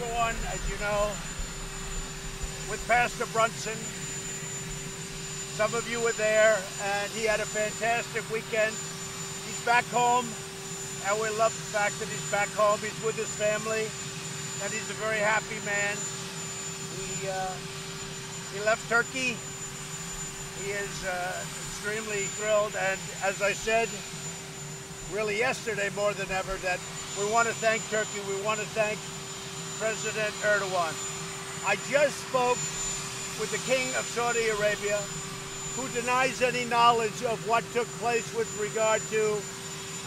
Erdogan, as you know, with Pastor Brunson. Some of you were there, and he had a fantastic weekend. He's back home, and we love the fact that he's back home. He's with his family, and he's a very happy man. He left Turkey. He is extremely thrilled, and as I said, really yesterday more than ever, that we want to thank Turkey. We want to thank President Erdogan. I just spoke with the King of Saudi Arabia, who denies any knowledge of what took place with regard to,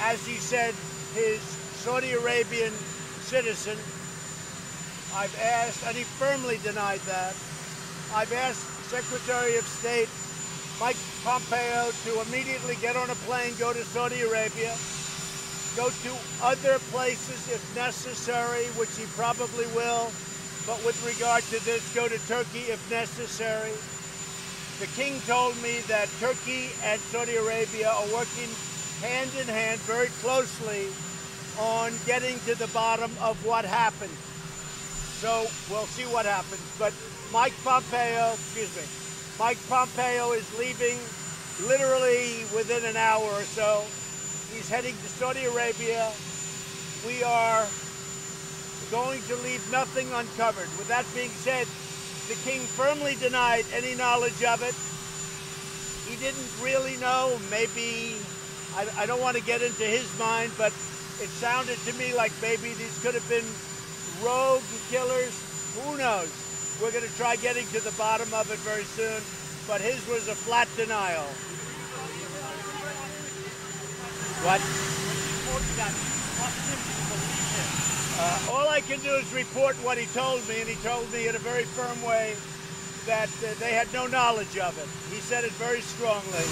as he said, his Saudi Arabian citizen. I've asked, and he firmly denied that. I've asked Secretary of State Mike Pompeo to immediately get on a plane, go to Saudi Arabia, go to other places if necessary, which he probably will, but with regard to this, go to Turkey if necessary. The king told me that Turkey and Saudi Arabia are working hand in hand very closely on getting to the bottom of what happened. So we'll see what happens. But Mike Pompeo is leaving literally within an hour or so. He's heading to Saudi Arabia. We are going to leave nothing uncovered. With that being said, the king firmly denied any knowledge of it. He didn't really know. Maybe, I don't want to get into his mind, but it sounded to me like maybe these could have been rogue killers. Who knows? We're going to try getting to the bottom of it very soon, but his was a flat denial. What? All I can do is report what he told me, and he told me in a very firm way that they had no knowledge of it. He said it very strongly.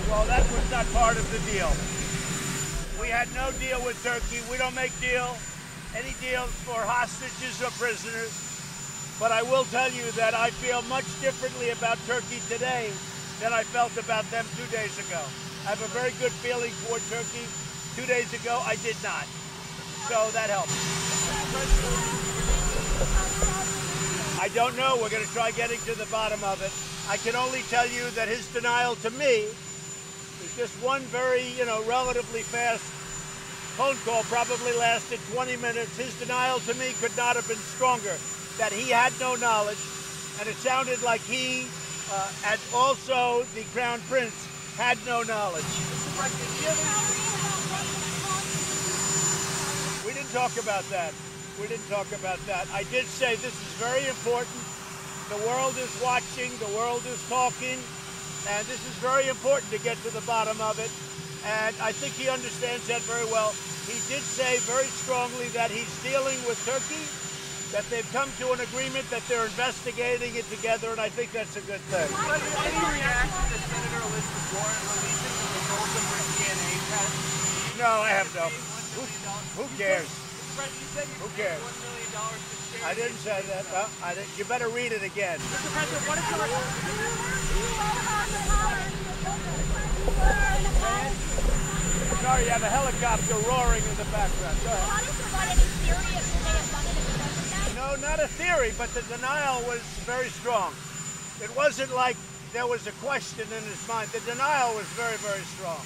Well, that was not part of the deal. We had no deal with Turkey. We don't make any deals for hostages or prisoners. But I will tell you that I feel much differently about Turkey today than I felt about them 2 days ago. I have a very good feeling toward Turkey. 2 days ago, I did not. So that helps. I don't know. We're going to try getting to the bottom of it. I can only tell you that his denial to me is just one very, relatively fast phone call, probably lasted 20 minutes. His denial to me could not have been stronger, that he had no knowledge, and it sounded like he and also the Crown Prince had no knowledge. We didn't talk about that. I did say this is very important. The world is watching, the world is talking, and this is very important to get to the bottom of it. And I think he understands that very well. He did say very strongly that he's dealing with Turkey, that they've come to an agreement, that they're investigating it together, and I think that's a good thing. How do you react to Senator Elizabeth Warren releasing the results of her DNA test? No, I have no. Who cares? Who cares? $1 million to charity. I didn't say that. No, I didn't. You better read it again. Mr. President, what is your Sorry, you have a helicopter roaring in the background. Go ahead. No, not a theory, but the denial was very strong. It wasn't like there was a question in his mind. The denial was very, very strong.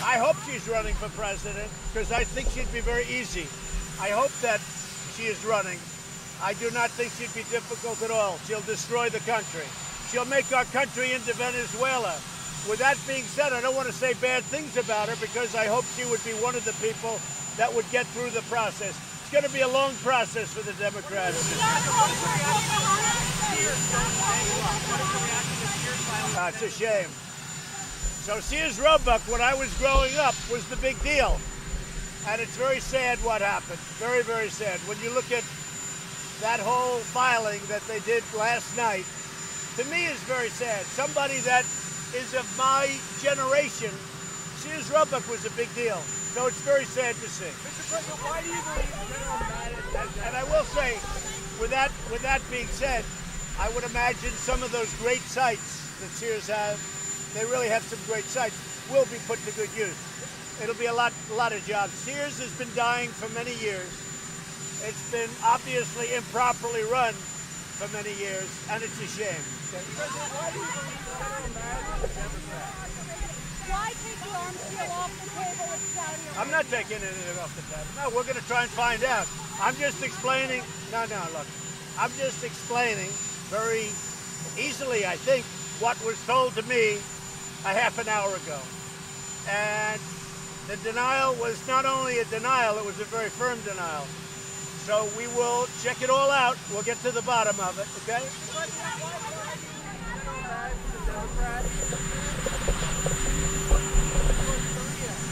I hope she's running for president, because I think she'd be very easy. I hope that she is running. I do not think she'd be difficult at all. She'll destroy the country. She'll make our country into Venezuela. With that being said, I don't want to say bad things about her, because I hope she would be one of the people that would get through the process. It's going to be a long process for the Democrats. It's a shame. So Sears Roebuck, when I was growing up, was the big deal. And it's very sad what happened. Very, very sad. When you look at that whole filing that they did last night, to me is very sad. Somebody that is of my generation, Sears Roebuck was a big deal. So it's very sad to see. Mr. President, why do you believe General Mattis has And I will say, with that being said, I would imagine some of those great sites that Sears have, they really have some great sites, will be put to good use. It'll be a lot of jobs. Sears has been dying for many years. It's been obviously improperly run for many years, and it's a shame. Why take the arms deal off the table with Saudi Arabia? I'm not taking anything off the table. No, we're going to try and find out. I'm just explaining. No, look. I'm just explaining very easily, I think, what was told to me a half an hour ago. And the denial was not only a denial, it was a very firm denial. So we will check it all out. We'll get to the bottom of it, okay?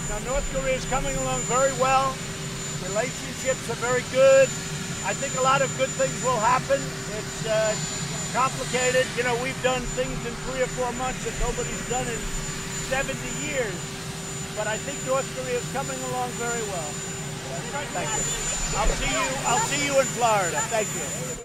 Now, North Korea is coming along very well. Relationships are very good. I think a lot of good things will happen. It's complicated. You know, we've done things in 3 or 4 months that nobody's done in 70 years. But I think North Korea is coming along very well. Thank you. I'll see you in Florida. Thank you.